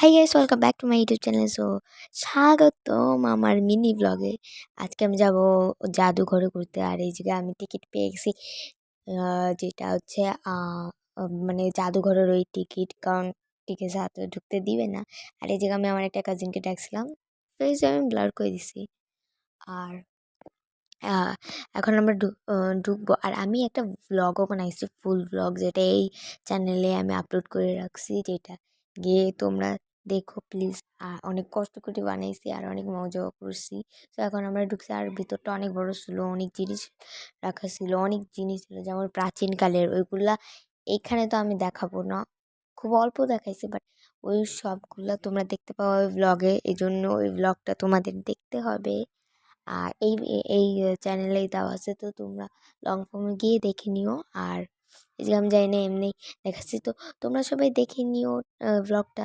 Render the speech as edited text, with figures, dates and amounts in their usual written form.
Hi guys, welcome back to my YouTube channel. স্বাগতম আমার mini ব্লগে। আজকে আমি যাব জাদুঘরে ঘুরতে। আর এই জায়গায় আমি টিকিট পেয়ে গেছি, যেটা হচ্ছে মানে জাদুঘরের ওই টিকিট, কারণ টিকিট ছাড়া তো ঢুকতে দিবে না। আর এই জায়গায় আমি আমার একটা কাজিনকে ডাকছিলাম, ফেস আমি ব্লার করে দিছি। আর এখন আমরা ঢুকবো। আর আমি একটা ভ্লগও বানাইছি, ফুল ভ্লগ, যেটা এই চ্যানেলে আমি আপলোড করে রাখছি, যেটা গিয়ে তোমরা দেখো প্লিজ। আর অনেক কষ্ট করে বানাইছি আর অনেক মজাও করছি। তো এখন আমরা ঢুকছি, আর ভিতরটা অনেক বড় ছিল, অনেক জিনিস রাখা ছিল, অনেক জিনিস ছিল যেমন প্রাচীনকালের ওইগুলা। এইখানে তো আমি দেখাবো না, খুব অল্প দেখাইছি, বাট ওই সবগুলা তোমরা দেখতে পাবো ওই ভ্লগে। এই জন্য ওই ভ্লগটা তোমাদের দেখতে হবে। আর এই চ্যানেলেই দেওয়া আছে, তো তোমরা লং ফর্মে গিয়ে দেখে নিও। আর এই যে আমি জানি না, এমনি দেখাচ্ছি, তো তোমরা সবাই দেখে নিও ব্লগটা।